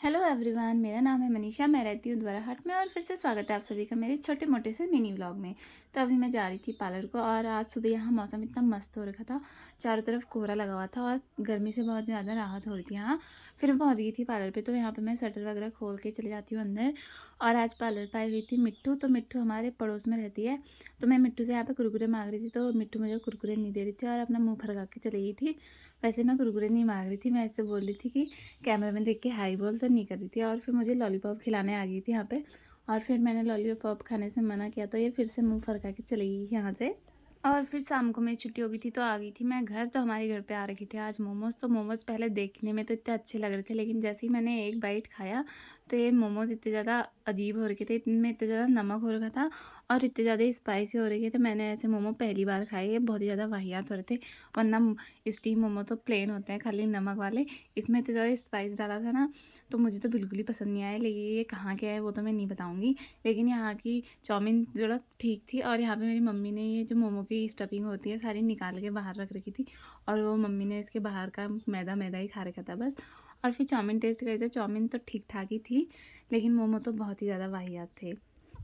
Hello everyone, मेरा नाम है मनीषा। मैं रहती हूँ द्वाराहाट में और फिर से स्वागत है आप सभी का मेरे छोटे मोटे से मिनी व्लॉग में। तो अभी मैं जा रही थी पार्लर को और आज सुबह यहाँ मौसम इतना मस्त हो रखा था, चारों तरफ कोहरा लगा हुआ था और गर्मी से बहुत ज़्यादा राहत हो रही थी यहाँ। फिर मैं पहुँच गई थी पार्लर पे, तो यहाँ पे मैं शटर वगैरह खोल के चली जाती हूँ अंदर। और आज पार्लर पर आई हुई थी मिट्टू, तो मिट्टू हमारे पड़ोस में रहती है। तो मैं मिट्टू से यहाँ पे कुरकुरे मांग रही थी, तो मिट्टू मुझे कुरकुरे नहीं दे रही थी और अपना मुँह फरका के चली गई थी। वैसे मैं कुरकुरे नहीं मांग रही थी, मैं ऐसे बोल रही थी कि कैमरा में देख के हाई बोल, तो नहीं कर रही थी। और फिर मुझे लॉलीपॉप खिलाने आ गई थी यहाँ पे, और फिर मैंने लॉलीपॉप खाने से मना किया, तो ये फिर से मुंह फरका के चली गई यहाँ से। और फिर शाम को मेरी छुट्टी हो गई थी, तो आ गई थी मैं घर। तो हमारे घर पे आ रखी थी आज मोमोज़। तो मोमोज़ पहले देखने में तो इतने अच्छे लग रहे थे, लेकिन जैसे ही मैंने एक बाइट खाया तो ये मोमोज़ इतने ज़्यादा अजीब हो रखे थे, इनमें इतना ज़्यादा नमक हो रखा था और इतने ज़्यादा स्पाइसी हो रखे थे। मैंने ऐसे मोमो पहली बार खाए, ये बहुत ही ज़्यादा वाहियात हो रहे थे। वरना स्टीम मोमो तो प्लेन होते हैं खाली नमक वाले, इसमें इतना ज़्यादा स्पाइस डाला था ना, तो मुझे तो बिल्कुल ही पसंद नहीं आया। लेकिन ये कहाँ के है वो तो मैं नहीं बताऊँगी, लेकिन यहाँ की चाउमीन जो ठीक थी। और यहाँ पे मेरी मम्मी ने ये जो मोमो की स्टफिंग होती है सारी निकाल के बाहर रख रखी थी, और वो मम्मी ने इसके बाहर का मैदा मैदा ही खा रखा था बस। और फिर चाउमीन टेस्ट करी तो चाउमीन तो ठीक ठाक ही थी, लेकिन मोमो तो बहुत ही ज़्यादा वाहियात थे।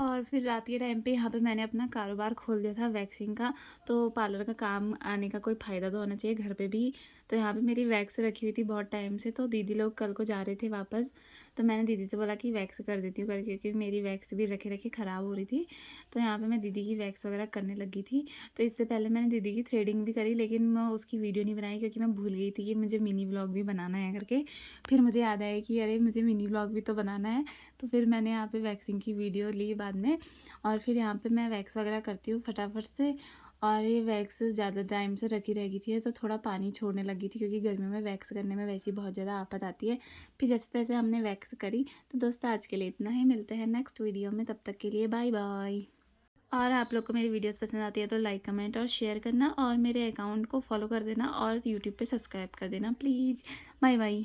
और फिर रात के टाइम पे यहाँ पे मैंने अपना कारोबार खोल दिया था वैक्सिंग का। तो पार्लर का काम आने का कोई फ़ायदा तो होना चाहिए घर पे भी। तो यहाँ पे मेरी वैक्स रखी हुई थी बहुत टाइम से, तो दीदी लोग कल को जा रहे थे वापस। तो मैंने दीदी से बोला कि वैक्स कर देती हूँ करके, क्योंकि मेरी वैक्स भी रखे रखे ख़राब हो रही थी। तो यहाँ पे मैं दीदी की वैक्स वगैरह करने लगी थी। तो इससे पहले मैंने दीदी की थ्रेडिंग भी करी, लेकिन मैं उसकी वीडियो नहीं बनाई क्योंकि मैं भूल गई थी कि मुझे मिनी व्लॉग भी बनाना है करके। फिर मुझे याद आया कि अरे मुझे मिनी व्लॉग भी तो बनाना है। तो फिर मैंने यहाँ पे वैक्सिंग की वीडियो ली बाद में। और फिर यहाँ पे मैं वैक्स वगैरह करती हूँ फटाफट से। और ये वैक्स ज़्यादा टाइम से रखी रहेगी थी तो थोड़ा पानी छोड़ने लगी थी, क्योंकि गर्मियों में वैक्स करने में वैसे ही बहुत ज़्यादा आफत आती है। फिर जैसे तैसे हमने वैक्स करी। तो दोस्तों आज के लिए इतना ही, मिलते हैं नेक्स्ट वीडियो में, तब तक के लिए बाय बाय। और आप लोग को मेरी वीडियोस पसंद आती है तो लाइक कमेंट और शेयर करना, और मेरे अकाउंट को फॉलो कर देना और यूट्यूब पे सब्सक्राइब कर देना प्लीज़। Bye bye.